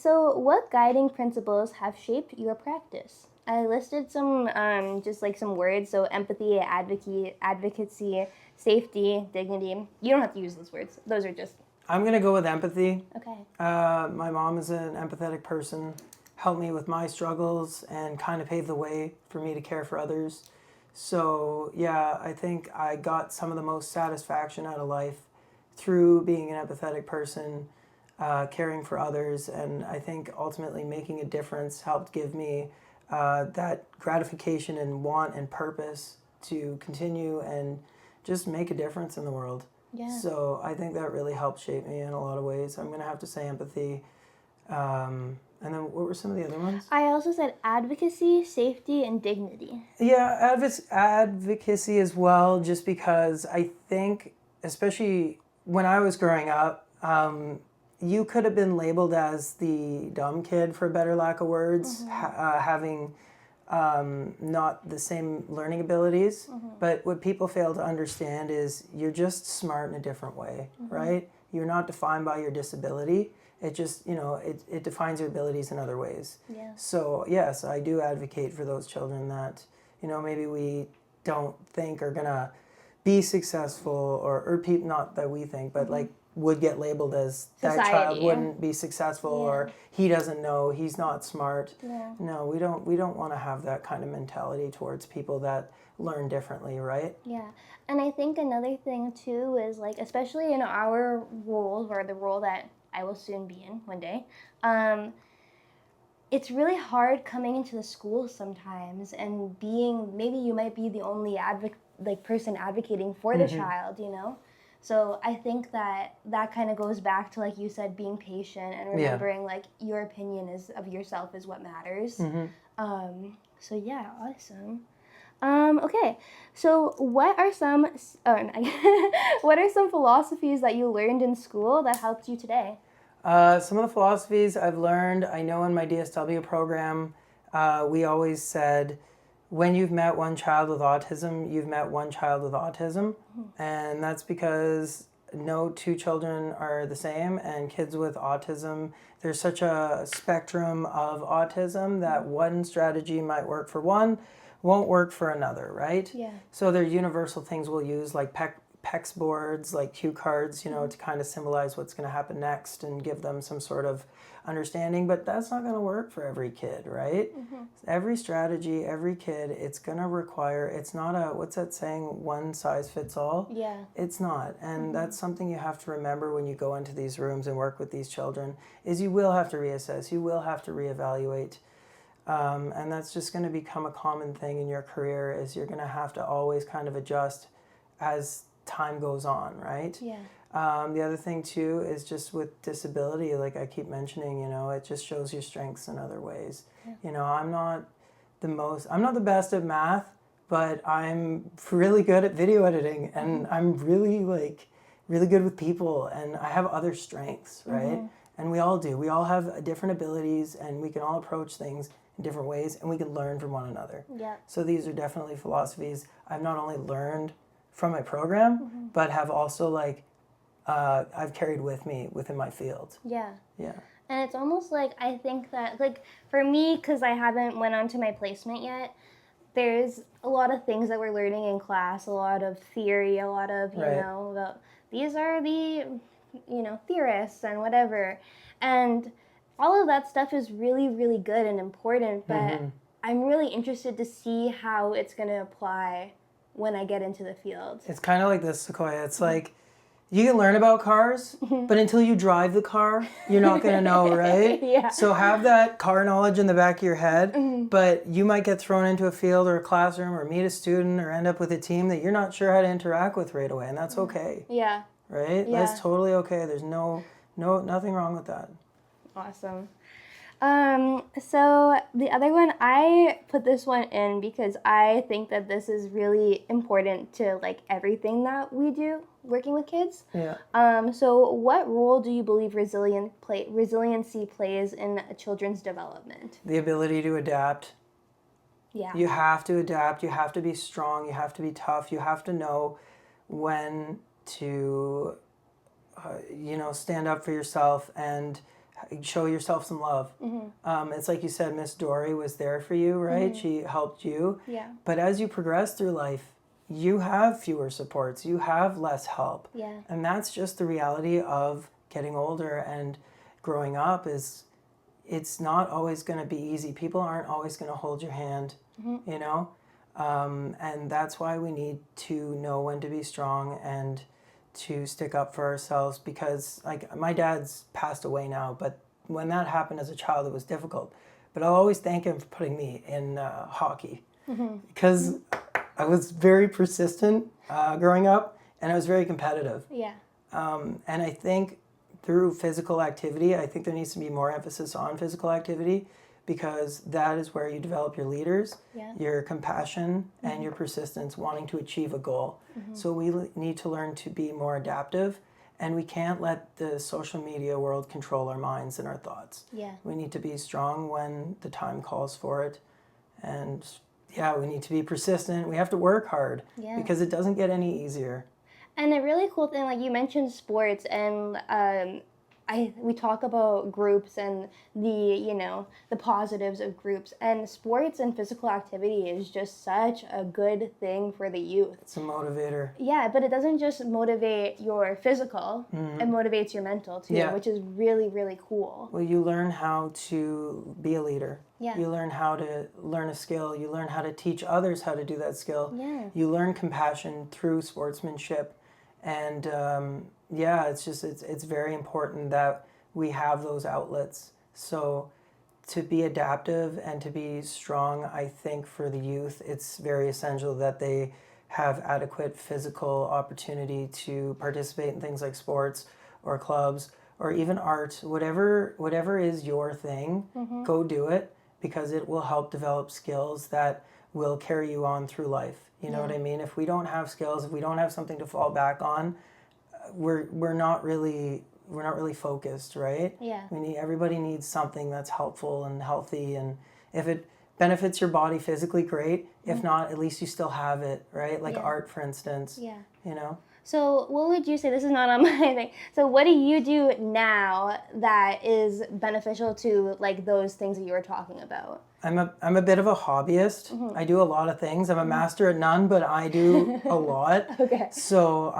So what guiding principles have shaped your practice? I listed some, just like some words. So empathy, advocacy, safety, dignity. You don't have to use those words. Those are just I'm going to go with empathy. okay. My mom is an empathetic person, helped me with my struggles and kind of paved the way for me to care for others. So, yeah, I think I got some of the most satisfaction out of life through being an empathetic person, caring for others, and I think ultimately making a difference helped give me that gratification and want and purpose to continue and just make a difference in the world. Yeah. So I think that really helped shape me in a lot of ways. I'm going to have to say empathy. And then what were some of the other ones? I also said advocacy, safety, and dignity. Yeah, advocacy as well, just because I think, especially when I was growing up, you could have been labeled as the dumb kid, for a better lack of words, having not the same learning abilities. But what people fail to understand is you're just smart in a different way, right? You're not defined by your disability. It just, it defines your abilities in other ways. Yeah. So, yes, I do advocate for those children that, maybe we don't think are going to be successful or people, not that we think, but like would get labeled as Society. that child wouldn't be successful or Yeah. he doesn't know, he's not smart. Yeah. No, we don't want to have that kind of mentality towards people that learn differently, right? Yeah. And I think another thing too is like, especially in our roles or the role that I will soon be in one day, it's really hard coming into the school sometimes and being, maybe you might be the only person advocating for the child, So I think that kind of goes back to, like you said, being patient and remembering like your opinion of yourself is what matters. So yeah, awesome. Okay, so what are some what are some philosophies that you learned in school that helped you today? Some of the philosophies I've learned, I know in my DSW program, we always said, when you've met one child with autism, you've met one child with autism. And that's because no two children are the same, and kids with autism, there's such a spectrum of autism that one strategy might work for one, won't work for another, right? Yeah. So there are universal things we'll use like PEX boards, like cue cards, to kind of symbolize what's going to happen next and give them some sort of understanding, but that's not going to work for every kid, right? Every strategy, every kid, it's going to require, it's not a, what's that saying, one size fits all? Yeah. It's not, and that's something you have to remember when you go into these rooms and work with these children, is you will have to reassess, you will have to reevaluate. And that's just going to become a common thing in your career, is you're going to have to always kind of adjust as time goes on, right? Yeah. The other thing too is just with disability, like I keep mentioning, it just shows your strengths in other ways. Yeah. I'm not the best at math, but I'm really good at video editing, and I'm really good with people, and I have other strengths, right? And we all do. We all have different abilities, and we can all approach things in different ways, and we can learn from one another. Yeah. So these are definitely philosophies I've not only learned from my program, but have also I've carried with me within my field. Yeah. Yeah. And it's almost like, I think that, like, for me, because I haven't went on to my placement yet, there's a lot of things that we're learning in class, a lot of theory, a lot of, these are the, theorists and whatever. And all of that stuff is really, really good and important, but I'm really interested to see how it's going to apply when I get into the field. It's kind of like this, Sequoia. It's like, you can learn about cars, but until you drive the car, you're not going to know, right? Yeah. So have that car knowledge in the back of your head, but you might get thrown into a field or a classroom or meet a student or end up with a team that you're not sure how to interact with right away, and that's okay. Yeah. Right? Yeah. That's totally okay. There's nothing wrong with that. Awesome. So the other one, I put this one in because I think that this is really important to everything that we do working with kids. Yeah. So what role do you believe resiliency plays in a children's development? The ability to adapt. Yeah. You have to adapt. You have to be strong. You have to be tough. You have to know when to, stand up for yourself and show yourself some love. It's like you said, Miss Dory was there for you, right? She helped you. Yeah. But as you progress through life, you have fewer supports, you have less help. Yeah. And that's just the reality of getting older and growing up. Is it's not always going to be easy. People aren't always going to hold your hand, you know? And that's why we need to know when to be strong and to stick up for ourselves, because like my dad's passed away now, but when that happened as a child, it was difficult. But I'll always thank him for putting me in hockey, because I was very persistent growing up, and I was very competitive. Yeah. And I think through physical activity, I think there needs to be more emphasis on physical activity, because that is where you develop your leaders, your compassion, and your persistence, wanting to achieve a goal. So we need to learn to be more adaptive, and we can't let the social media world control our minds and our thoughts. Yeah. We need to be strong when the time calls for it. And yeah, we need to be persistent. We have to work hard, because it doesn't get any easier. And a really cool thing, like you mentioned sports, and we talk about groups and the positives of groups, and sports and physical activity is just such a good thing for the youth. It's a motivator. Yeah, but it doesn't just motivate your physical, it motivates your mental too, which is really, really cool. Well, you learn how to be a leader. Yeah. You learn how to learn a skill. You learn how to teach others how to do that skill. Yeah. You learn compassion through sportsmanship. And it's very important that we have those outlets. So to be adaptive and to be strong, I think for the youth, it's very essential that they have adequate physical opportunity to participate in things like sports or clubs or even art. Whatever is your thing, go do it, because it will help develop skills that will carry you on through life. You know what I mean? If we don't have skills, if we don't have something to fall back on, we're not really focused, right? Yeah. Everybody needs something that's helpful and healthy, and if it benefits your body physically, great. If not, at least you still have it, right? Like art, for instance. Yeah. You know? So what would you say, this is not on my thing, so what do you do now that is beneficial to like those things that you were talking about? I'm a bit of a hobbyist. I do a lot of things. I'm a master at none, but I do a lot. Okay. So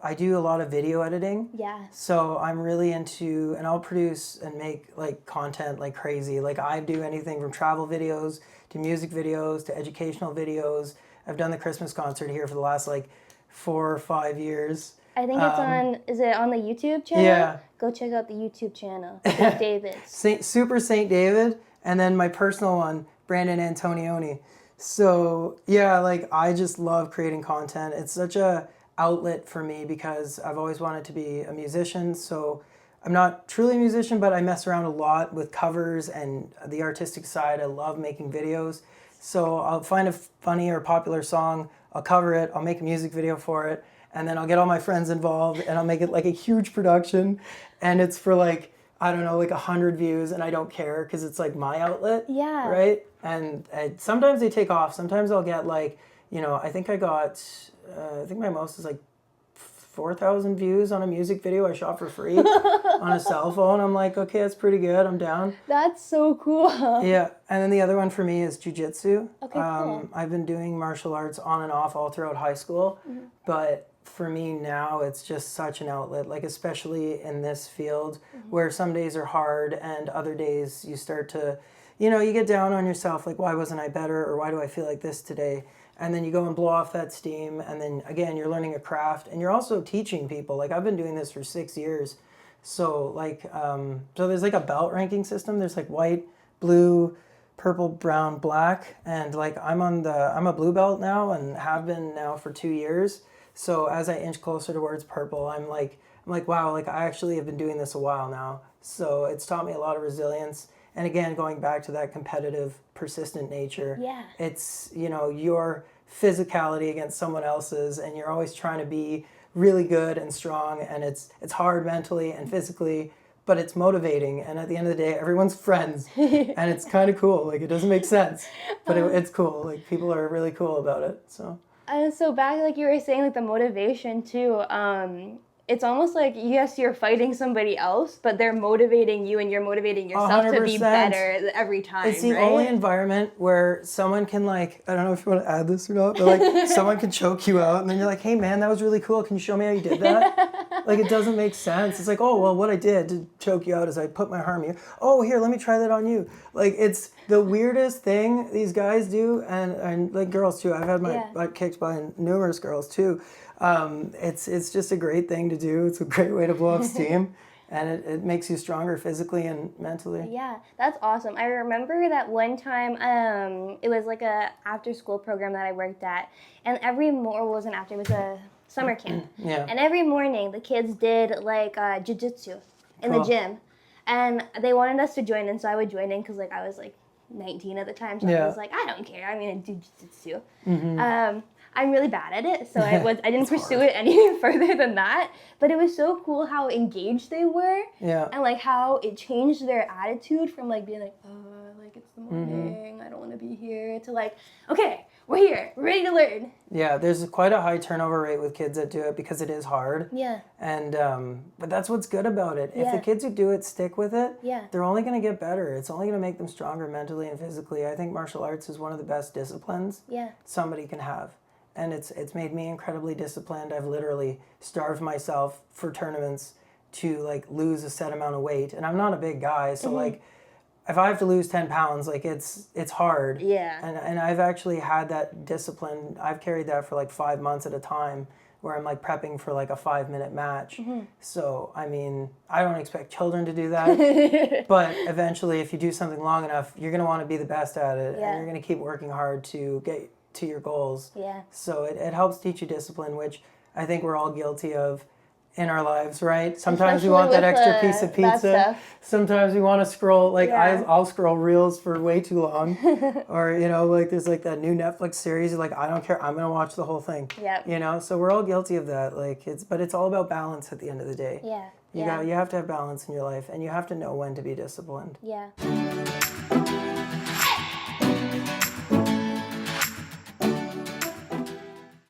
I do a lot of video editing. Yeah. So I'm really into, and I'll produce and make like content like crazy. Like I do anything from travel videos to music videos to educational videos. I've done the Christmas concert here for the last like 4 or 5 years. I think it's is it on the YouTube channel? Yeah. Go check out the YouTube channel, St. David's. Super St. David, and then my personal one, Brandon Antonioni. So yeah, like I just love creating content. It's such a outlet for me because I've always wanted to be a musician. So I'm not truly a musician, but I mess around a lot with covers and the artistic side. I love making videos. So I'll find a funny or popular song, I'll cover it, I'll make a music video for it, and then I'll get all my friends involved and I'll make it like a huge production. And it's for like, I don't know, like 100 views, and I don't care because it's like my outlet. Yeah. Right? And sometimes they take off. Sometimes I'll get like, I think I think my most is like 4,000 views on a music video I shot for free on a cell phone. I'm like, okay, that's pretty good. I'm down. That's so cool. Yeah. And then the other one for me is jiu-jitsu. Okay, cool. I've been doing martial arts on and off all throughout high school. But for me now, it's just such an outlet, like especially in this field where some days are hard and other days you start to, you get down on yourself, like, why wasn't I better? Or why do I feel like this today? And then you go and blow off that steam, and then again you're learning a craft, and you're also teaching people. Like I've been doing this for 6 years, so like so there's like a belt ranking system. There's like white, blue, purple, brown, black, and like I'm a blue belt now and have been now for 2 years. So as I inch closer towards purple, I'm like wow, like I actually have been doing this a while now. So it's taught me a lot of resilience. And again, going back to that competitive, persistent nature, it's, your physicality against someone else's, and you're always trying to be really good and strong, and it's hard mentally and physically, but it's motivating. And at the end of the day, everyone's friends, and it's kind of cool. Like, it doesn't make sense, but it's cool. Like, people are really cool about it, so. So back, like you were saying, like the motivation too, it's almost like, yes, you're fighting somebody else, but they're motivating you and you're motivating yourself 100%. To be better every time. It's the right? only environment where someone can like, I don't know if you want to add this or not, but like someone can choke you out and then you're like, hey man, that was really cool. Can you show me how you did that? Like it doesn't make sense. It's like, oh, well, what I did to choke you out is I put my arm here. Oh, here, let me try that on you. Like it's the weirdest thing these guys do, and like girls too. I've had my butt kicked by numerous girls too. It's just a great thing to do. It's a great way to blow off steam, and it makes you stronger physically and mentally. Yeah, that's awesome. I remember that one time, it was like a after school program that I worked at, and it was a summer camp. Yeah. And every morning the kids did like jiu-jitsu in the gym, and they wanted us to join in, so I would join in because like I was like 19 at the time, so I was like, I don't care, I'm gonna do jiu-jitsu. I'm really bad at it, so I didn't pursue it any further than that. But it was so cool how engaged they were, and like how it changed their attitude from like being like, like it's the morning, I don't want to be here, to like, okay, we're here, we're ready to learn. Yeah, there's quite a high turnover rate with kids that do it because it is hard. Yeah. And but that's what's good about it. If the kids who do it stick with it, they're only going to get better. It's only going to make them stronger mentally and physically. I think martial arts is one of the best disciplines somebody can have. And it's made me incredibly disciplined. I've literally starved myself for tournaments to like lose a set amount of weight. And I'm not a big guy, so like if I have to lose 10 pounds, like it's hard. Yeah. And I've actually had that discipline. I've carried that for like 5 months at a time, where I'm like prepping for like a 5-minute match. So I mean, I don't expect children to do that, but eventually if you do something long enough, you're gonna want to be the best at it, and you're gonna keep working hard to get to your goals. Yeah. So it helps teach you discipline, which I think we're all guilty of in our lives, right? Sometimes we want that extra piece of pizza. Sometimes we want to scroll, like I'll scroll reels for way too long. Or, you know, like there's like that new Netflix series, you're like, I don't care, I'm going to watch the whole thing. Yep. You know, so we're all guilty of that. Like but it's all about balance at the end of the day. Yeah. You have to have balance in your life, and you have to know when to be disciplined. Yeah.